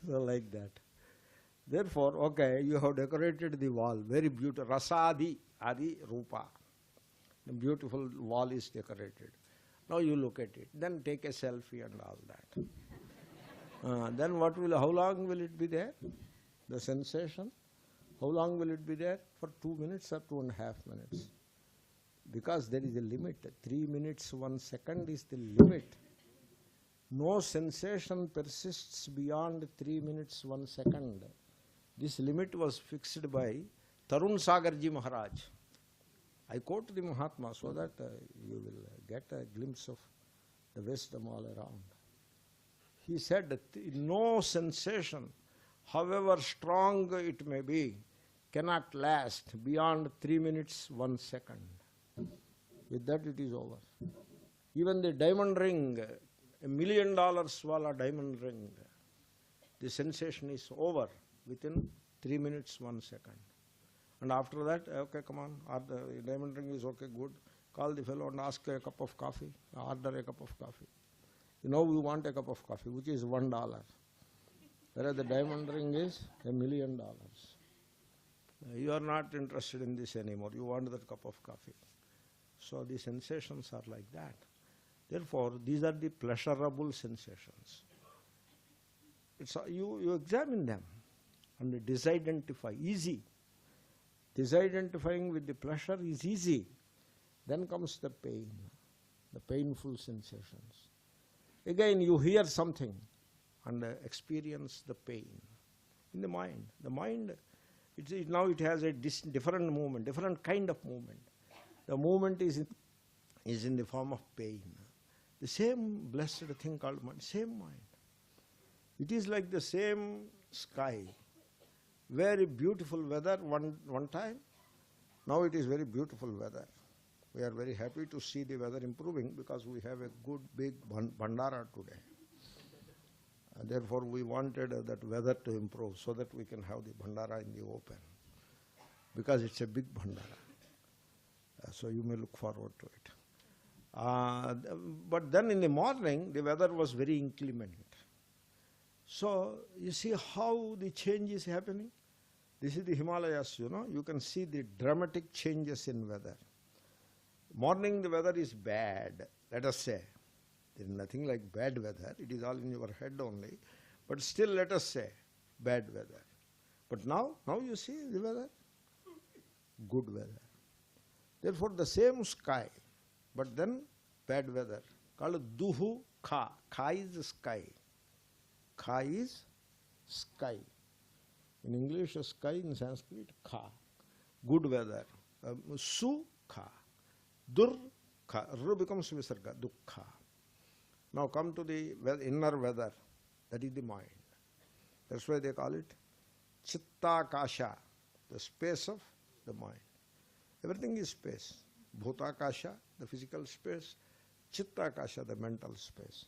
So like that. Therefore, okay, you have decorated the wall, very beautiful. Rasadi, Adi, Rupa. The beautiful wall is decorated. Now you look at it. Then take a selfie and all that. Then how long will it be there? The sensation? How long will it be there? For 2 minutes or 2.5 minutes. Because there is a limit. 3 minutes, 1 second is the limit. No sensation persists beyond 3 minutes, 1 second. This limit was fixed by Tarun Sagarji Maharaj. I quote the Mahatma so that you will get a glimpse of the wisdom all around. He said that no sensation, however strong it may be, cannot last beyond 3 minutes, 1 second. With that it is over. Even the diamond ring, $1 million wala diamond ring, the sensation is over within 3 minutes, 1 second. And after that, okay, come on, the diamond ring is okay, good. Call the fellow and ask a cup of coffee, order a cup of coffee. You know we want a cup of coffee, which is $1. Whereas the diamond ring is $1 million. You are not interested in this anymore. You want that cup of coffee. So the sensations are like that. Therefore, these are the pleasurable sensations. You examine them and disidentify, easy. Disidentifying with the pleasure is easy. Then comes the pain, the painful sensations. Again, you hear something and experience the pain in the mind. The mind, now it has a different movement, different kind of movement. The movement is in the form of pain. The same blessed thing called mind, same mind. It is like the same sky. Very beautiful weather one time. Now it is very beautiful weather. We are very happy to see the weather improving because we have a good big bhandara today. And therefore we wanted that weather to improve so that we can have the bhandara in the open. Because it's a big bhandara. So you may look forward to it. But then in the morning, the weather was very inclement. So you see how the change is happening? This is the Himalayas, you know. You can see the dramatic changes in weather. Morning the weather is bad, let us say. There is nothing like bad weather. It is all in your head only. But still, let us say, bad weather. But now you see the weather? Good weather. Therefore, the same sky, but then bad weather, called duhu kha. Kha is sky. Kha is sky. In English, sky, in Sanskrit, kha. Good weather. Su kha. Dur kha. R becomes visarga. Dukkha. Now come to the inner weather. That is the mind. That's why they call it Chittakasha, the space of the mind. Everything is space. Bhutakasha, the physical space. Chittakasha, the mental space.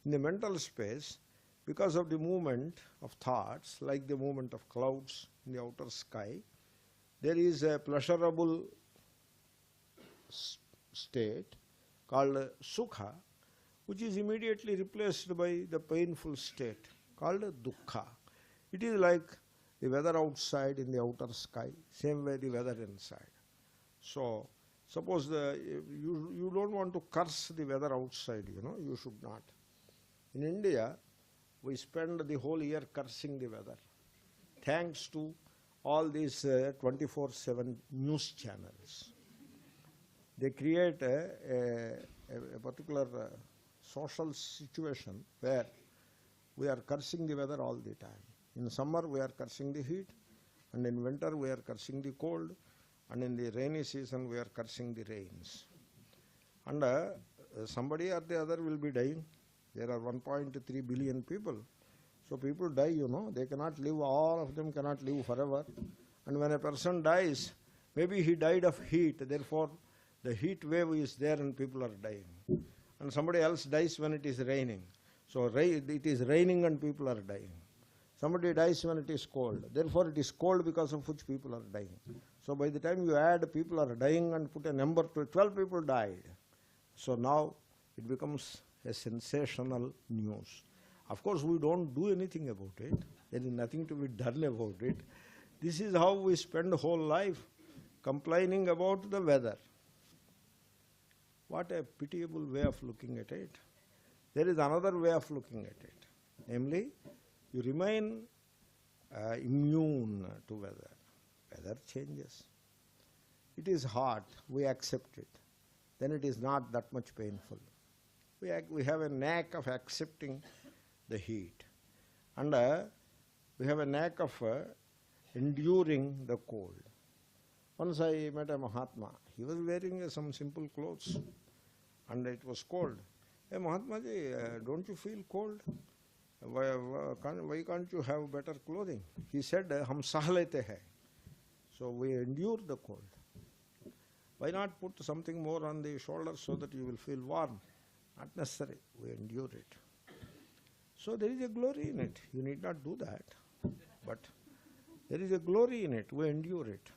In the mental space, because of the movement of thoughts, like the movement of clouds in the outer sky, there is a pleasurable state called Sukha, which is immediately replaced by the painful state called Dukkha. It is like the weather outside in the outer sky, same way the weather inside. So, suppose you don't want to curse the weather outside, you know, you should not. In India, we spend the whole year cursing the weather, thanks to all these 24/7 news channels. They create a particular social situation where we are cursing the weather all the time. In summer we are cursing the heat, and in winter we are cursing the cold, and in the rainy season we are cursing the rains. And somebody or the other will be dying. There are 1.3 billion people. So people die, you know. They cannot live, all of them cannot live forever. And when a person dies, maybe he died of heat, therefore the heat wave is there and people are dying. And somebody else dies when it is raining. So it is raining and people are dying. Somebody dies when it is cold. Therefore it is cold because of which people are dying. So by the time you add people are dying and put a number to it, 12 people died. So now it becomes a sensational news. Of course we don't do anything about it. There is nothing to be done about it. This is how we spend whole life complaining about the weather. What a pitiable way of looking at it. There is another way of looking at it. Namely, you remain immune to weather. Weather changes. It is hot, we accept it. Then it is not that much painful. We have a knack of accepting the heat. And we have a knack of enduring the cold. Once I met a Mahatma. He was wearing some simple clothes and it was cold. Hey Mahatma ji, don't you feel cold? Why can't you have better clothing? He said, hum sah lete hai. So we endure the cold. Why not put something more on the shoulders so that you will feel warm? Not necessary. We endure it. So there is a glory in it. You need not do that. But there is a glory in it. We endure it.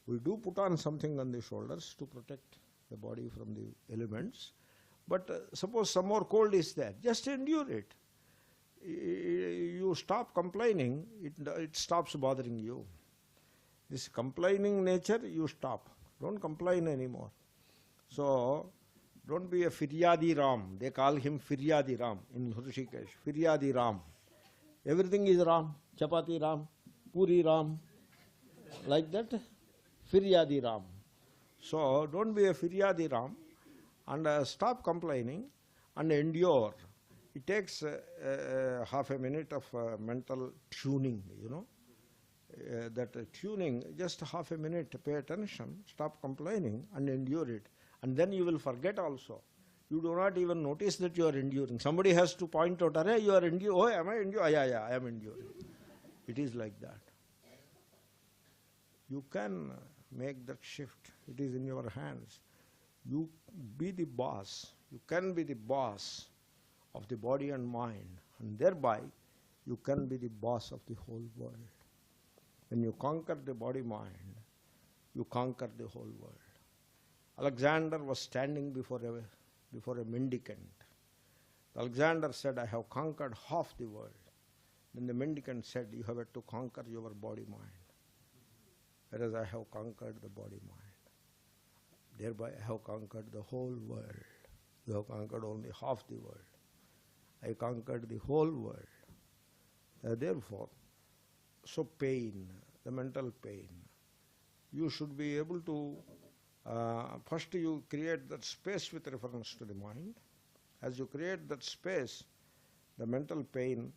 We do put on something on the shoulders to protect the body from the elements. But suppose some more cold is there, just endure it. You stop complaining, it stops bothering you. This complaining nature, you stop. Don't complain anymore. So, don't be a Firyadi Ram. They call him Firyadi Ram in Rishikesh. Firyadi Ram. Everything is Ram. Chapati Ram, Puri Ram. Like that, Firyadi Ram. So, don't be a Firyadi Ram and stop complaining and endure. It takes half a minute of mental tuning, you know. That tuning, just half a minute, pay attention, stop complaining and endure it. And then you will forget also. You do not even notice that you are enduring. Somebody has to point out, "Arey, you are enduring. Oh, am I enduring? Yeah, I am enduring." It is like that. You can make that shift. It is in your hands. You be the boss. You can be the boss of the body and mind, and thereby you can be the boss of the whole world. When you conquer the body-mind, you conquer the whole world. Alexander was standing before a mendicant. Alexander said, I have conquered half the world. Then the mendicant said, you have to conquer your body-mind, whereas I have conquered the body-mind. Thereby I have conquered the whole world. You have conquered only half the world. I conquered the whole world. Therefore, so pain, the mental pain, you should be able to, first you create that space with reference to the mind. As you create that space, the mental pain,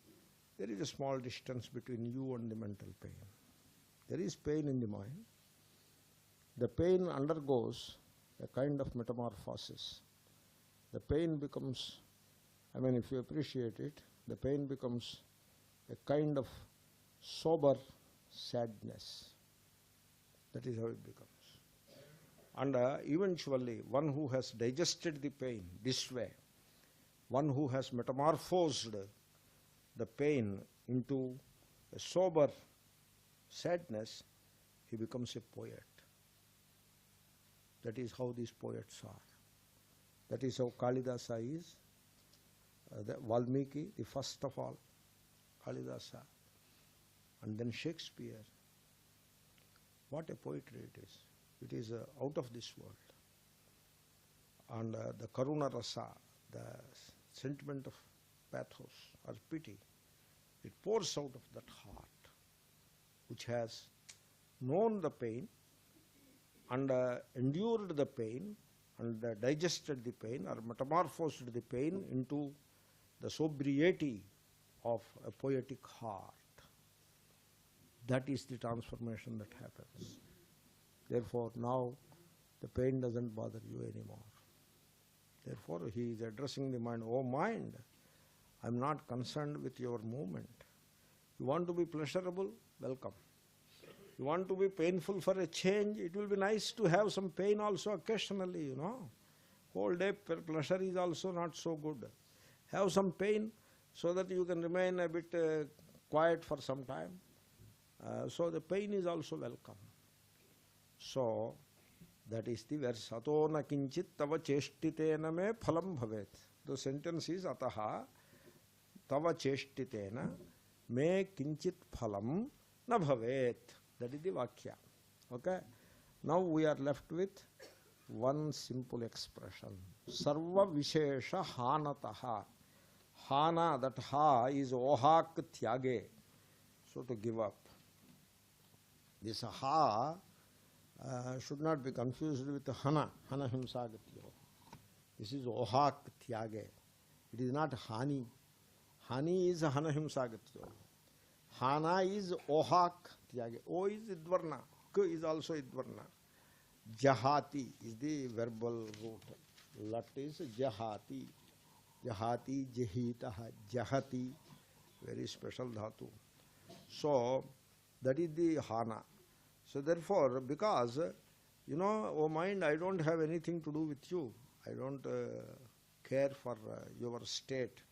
there is a small distance between you and the mental pain. There is pain in the mind. The pain undergoes a kind of metamorphosis. The pain becomes, if you appreciate it, the pain becomes a kind of sober sadness. That is how it becomes. And eventually, one who has digested the pain this way, one who has metamorphosed the pain into a sober sadness, he becomes a poet. That is how these poets are. That is how Kalidasa is. Valmiki, the first of all, Kalidasa, and then Shakespeare. What a poetry it is. It is out of this world. And the Karuna Rasa, the sentiment of pathos or pity, it pours out of that heart which has known the pain and endured the pain and digested the pain or metamorphosed the pain into the sobriety of a poetic heart. That is the transformation that happens. Therefore, now the pain doesn't bother you anymore. Therefore, he is addressing the mind, oh mind, I am not concerned with your movement. You want to be pleasurable? Welcome. You want to be painful for a change? It will be nice to have some pain also occasionally, you know. Whole day pleasure is also not so good. Have some pain so that you can remain a bit quiet for some time. So the pain is also welcome. So that is the verse. Ato na kinchit tava cheshtitena me phalam bhavet. The sentence is ataha tava cheshtitena me kinchit phalam na bhavet. That is the vakya. Okay. Now we are left with one simple expression. Sarva vishesha hanataha. Hana, that ha is ohak tyage. So to give up. This ha should not be confused with hana. Hana himsagatyo. This is ohak tyage. It is not hani. Hani is hana himsagatyo. Hana is ohak tyage. O is idvarna. K is also idvarna. Jahati is the verbal root. Lat is jahati. Jahati, jahitaha, jahati. Very special dhatu. So, that is the hana. So therefore, because, you know, oh mind, I don't have anything to do with you. I don't care for your state.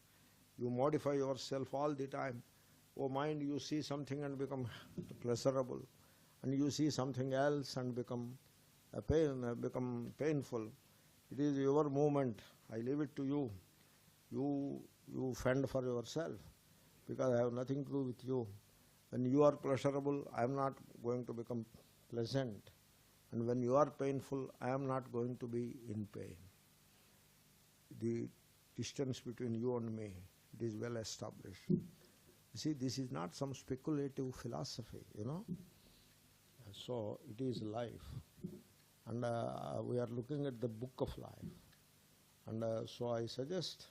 You modify yourself all the time. Oh mind, you see something and become pleasurable. And you see something else and become painful. It is your movement. I leave it to you. You fend for yourself, because I have nothing to do with you. When you are pleasurable, I am not going to become pleasant. And when you are painful, I am not going to be in pain. The distance between you and me, it is well established. You see, this is not some speculative philosophy, you know. So it is life. And we are looking at the book of life. And so I suggest,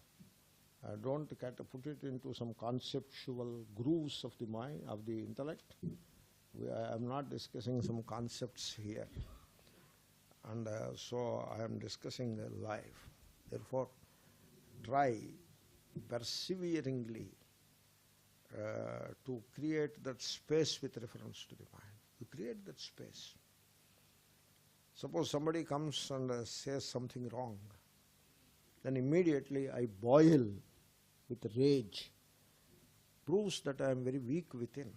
don't put it into some conceptual grooves of the mind, of the intellect. I am not discussing some concepts here. And so I am discussing life. Therefore, try perseveringly to create that space with reference to the mind. You create that space. Suppose somebody comes and says something wrong, then immediately I boil with rage. Proves that I am very weak within.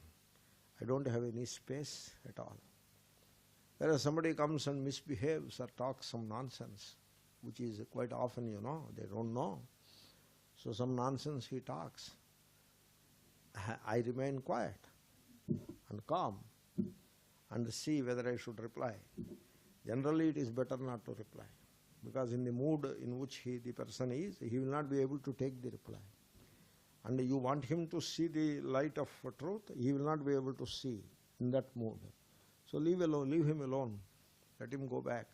I don't have any space at all. Whereas somebody comes and misbehaves or talks some nonsense, which is quite often, they don't know. So some nonsense he talks. I remain quiet and calm and see whether I should reply. Generally, it is better not to reply, because in the mood in which the person is, he will not be able to take the reply. And you want him to see the light of truth, he will not be able to see in that mood. So leave him alone. Let him go back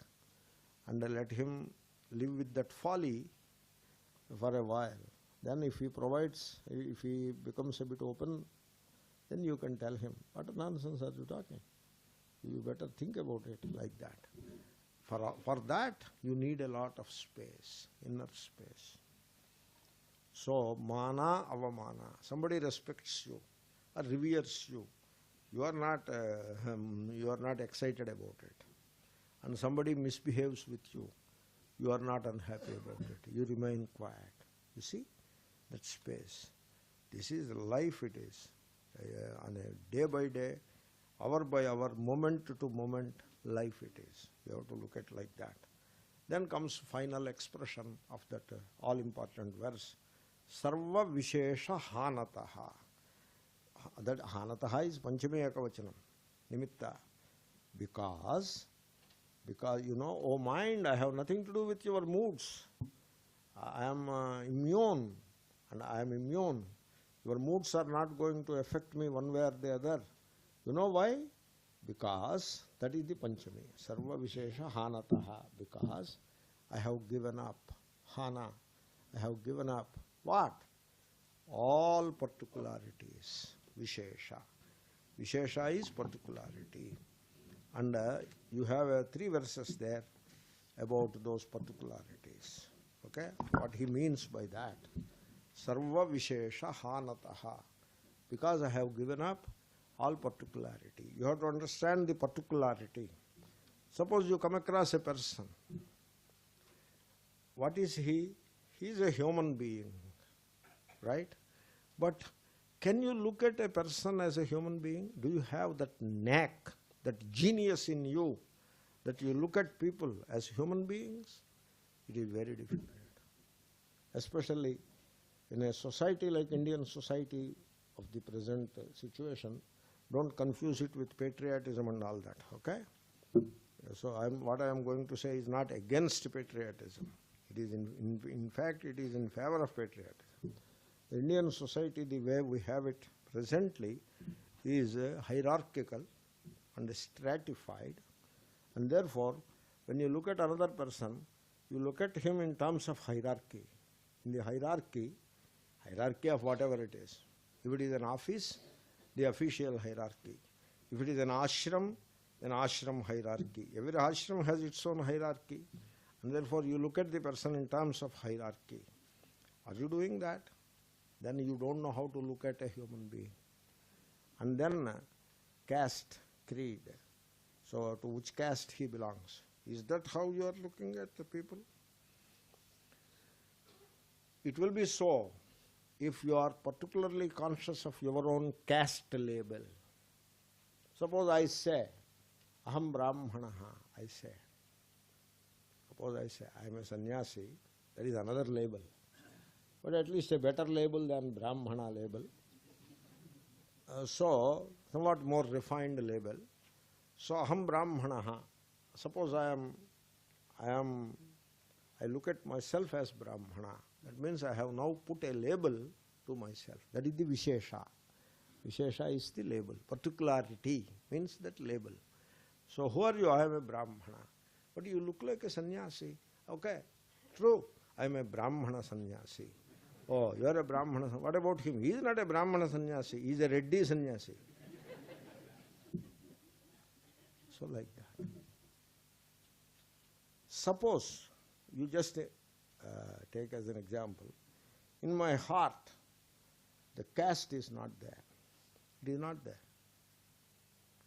and let him live with that folly for a while. Then if he becomes a bit open, then you can tell him, what nonsense are you talking? You better think about it like that. For that, you need a lot of space, inner space. So, mana avamana. Somebody respects you or reveres you. You are not excited about it. And somebody misbehaves with you. You are not unhappy about it. You remain quiet. You see? That space. This is life it is. On a day by day, hour by hour, moment to moment life it is. You have to look at it like that. Then comes final expression of that all-important verse. Sarva Vishesha Hanataha. That Hanataha is Panchami Ekavachanam. Nimitta. Because, O mind, I have nothing to do with your moods. I am immune, and I am immune. Your moods are not going to affect me one way or the other. You know why? Because that is the Panchami. Sarva Vishesha Hanataha. Because I have given up. Hana. I have given up. What? All particularities. Vishesha. Vishesha is particularity. And you have 3 verses there about those particularities. Okay? What he means by that. Sarva Vishesha Hanataha. Because I have given up all particularity. You have to understand the particularity. Suppose you come across a person. What is he? He is a human being. Right? But can you look at a person as a human being? Do you have that knack, that genius in you, that you look at people as human beings? It is very difficult. Especially in a society like Indian society of the present situation. Don't confuse it with patriotism and all that, okay? So what I am going to say is not against patriotism. It is in fact, it is in favor of patriotism. The Indian society, the way we have it presently, is hierarchical and stratified, and therefore, when you look at another person, you look at him in terms of hierarchy. In the hierarchy of whatever it is. If it is an office, the official hierarchy. If it is an ashram, then ashram hierarchy. Every ashram has its own hierarchy, and therefore you look at the person in terms of hierarchy. Are you doing that? Then you don't know how to look at a human being. And then caste, creed. So to which caste he belongs. Is that how you are looking at the people? It will be so if you are particularly conscious of your own caste label. Suppose I say, Aham Brahmanaha, I say. Suppose I say, I am a sannyasi, that is another label. But at least a better label than Brahmana label. So, somewhat more refined label. So, Aham Brahmanaha. Suppose I look at myself as Brahmana. That means I have now put a label to myself. That is the Vishesha. Vishesha is the label. Particularity means that label. So who are you? I am a Brahmana. But you look like a sannyasi. Okay, true. I am a Brahmana sannyasi. Oh, you are a Brahmana. What about him? He is not a Brahmana sannyasi. He is a Reddy sannyasi. So like that. Suppose you just take as an example, in my heart, the caste is not there. It is not there.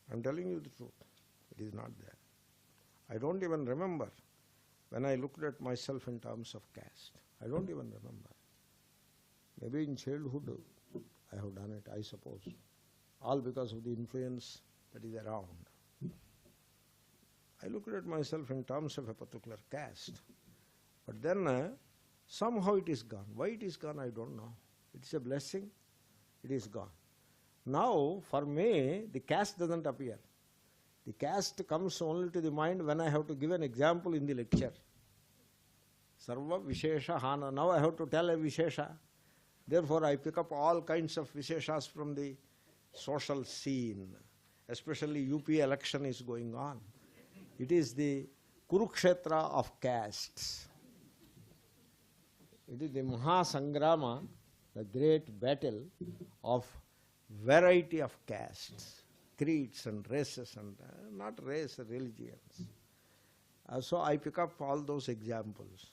I am telling you the truth. It is not there. I don't even remember when I looked at myself in terms of caste. I don't even remember. Maybe in childhood I have done it, I suppose. All because of the influence that is around. I looked at myself in terms of a particular caste. But then somehow it is gone. Why it is gone, I don't know. It's a blessing. It is gone. Now, for me, the caste doesn't appear. The caste comes only to the mind when I have to give an example in the lecture. Sarva Vishesha Hana. Now I have to tell a Vishesha. Therefore, I pick up all kinds of Visheshas from the social scene. Especially UP election is going on. It is the Kurukshetra of castes. It is the Mahasangrama, the great battle of variety of castes, creeds and races and not race, religions. So I pick up all those examples.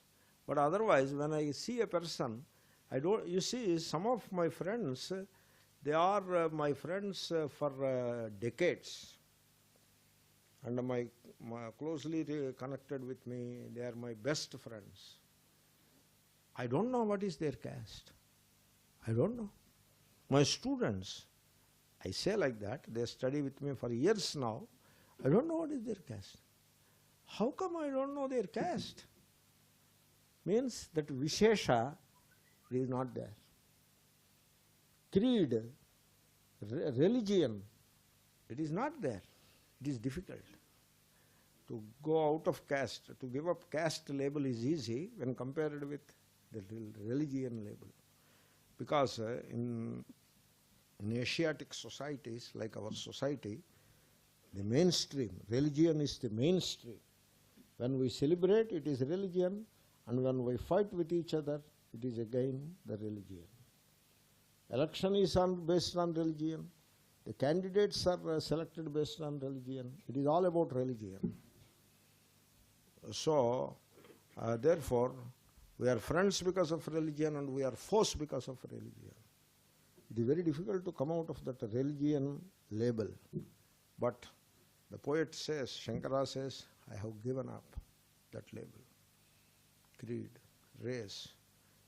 But otherwise, when I see a person, I don't, you see, some of my friends, they are my friends for decades. And my closely connected with me, they are my best friends. I don't know what is their caste. I don't know. My students, I say like that, they study with me for years now. I don't know what is their caste. How come I don't know their caste? Means that Vishesha is not there. Creed, religion, it is not there. It is difficult. To go out of caste, to give up caste label is easy when compared with the religion label. Because in Asiatic societies, like our society, the mainstream, religion is the mainstream. When we celebrate, it is religion, and when we fight with each other, it is again the religion. Election is based on religion. The candidates are selected based on religion. It is all about religion. So, therefore, we are friends because of religion and we are foes because of religion. It is very difficult to come out of that religion label. But the poet says, Shankara says, I have given up that label. Creed, race.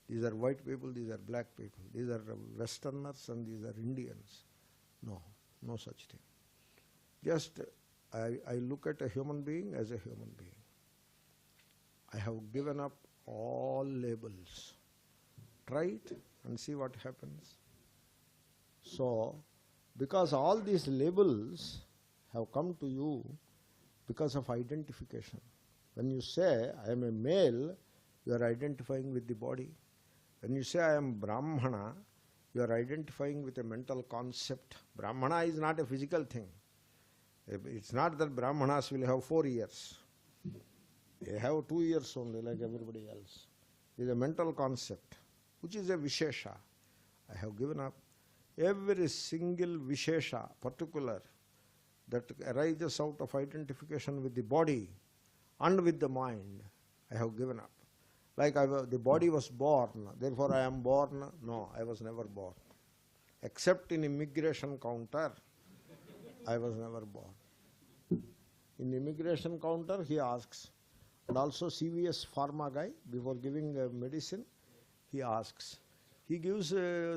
These are white people, these are black people. These are Westerners and these are Indians. No, no such thing. Just I look at a human being as a human being. I have given up all labels. Try it and see what happens. So, because all these labels have come to you because of identification. When you say, I am a male, you are identifying with the body. When you say, I am Brahmana, you are identifying with a mental concept. Brahmana is not a physical thing. It's not that Brahmanas will have 4 years. They have 2 years only, like everybody else. It is a mental concept, which is a Vishesha. I have given up every single Vishesha, particular, that arises out of identification with the body and with the mind. I have given up. Like the body was born, therefore I am born. No, I was never born. Except in immigration counter, I was never born. In the immigration counter, he asks, and also CVS pharma guy, before giving medicine, he asks. He gives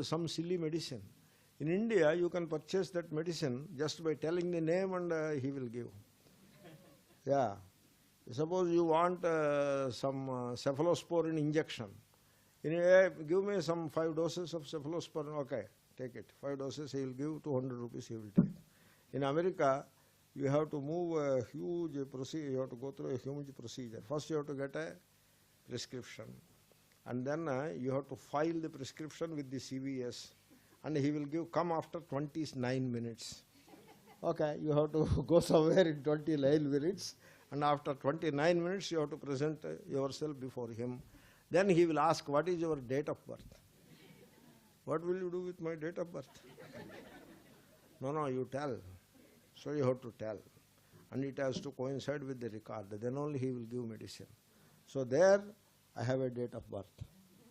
some silly medicine. In India, you can purchase that medicine just by telling the name and he will give. Yeah. Suppose you want some cephalosporin injection. Give me some 5 doses of cephalosporin. Okay, take it. 5 doses he will give, 200 rupees he will take. In America, you have to move a huge procedure, you have to go through a huge procedure. First you have to get a prescription. And then you have to file the prescription with the CVS. And he will give, come after 29 minutes. Okay, you have to go somewhere in 29 minutes. And after 29 minutes, you have to present yourself before him. Then he will ask, what is your date of birth? What will you do with my date of birth? No, you tell. So you have to tell. And it has to coincide with the record. Then only he will give medicine. So there, I have a date of birth.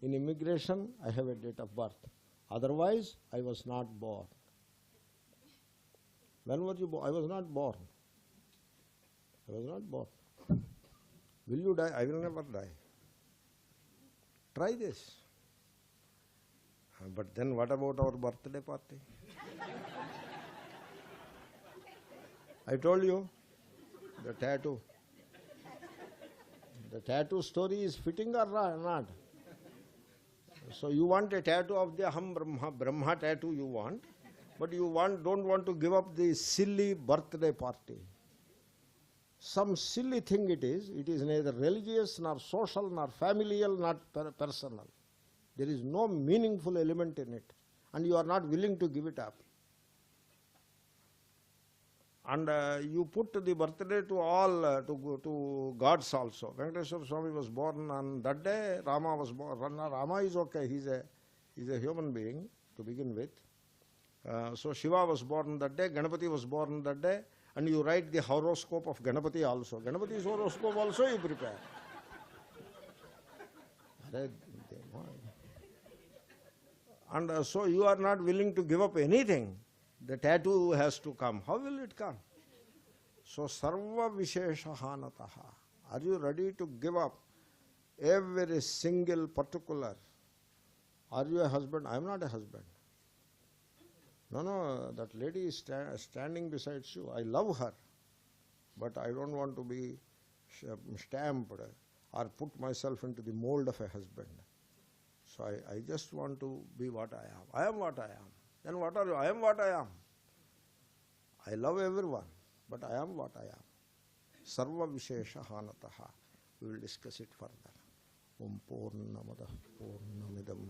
In immigration, I have a date of birth. Otherwise, I was not born. When were you born? I was not born. I was not born. Will you die? I will never die. Try this. But then what about our birthday party? I told you, the tattoo. The tattoo story is fitting or not? So you want a tattoo of the Aham Brahma, Brahma tattoo you want, but you don't want to give up the silly birthday party. Some silly thing it is neither religious, nor social, nor familial, nor personal. There is no meaningful element in it, and you are not willing to give it up. And you put the birthday to all, to gods also. Venkateswara Swami was born on that day, Rama was born. Rama is okay, he's a human being to begin with. So Shiva was born that day, Ganapati was born that day, and you write the horoscope of Ganapati also. Ganapati's horoscope also you prepare. And so you are not willing to give up anything. The tattoo has to come. How will it come? So sarva vishesha hanataha. Are you ready to give up every single particular? Are you a husband? I am not a husband. No, that lady is standing beside you. I love her, but I don't want to be stamped or put myself into the mold of a husband. So I just want to be what I am. I am what I am. Then what are you? I am what I am. I love everyone, but I am what I am. Sarva Vishesha Hanataha. We will discuss it further. Om Purnamada Purnamidam.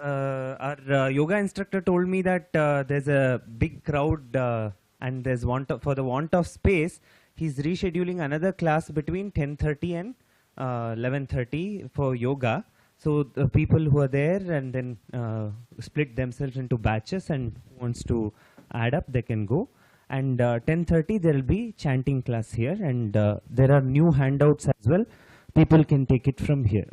Our yoga instructor told me that there's a big crowd and there's for the want of space, he's rescheduling another class between 10:30 and 11:30 for yoga. So the people who are there and then split themselves into batches and wants to add up, they can go. And 10:30 there will be chanting class here, and there are new handouts as well. People can take it from here.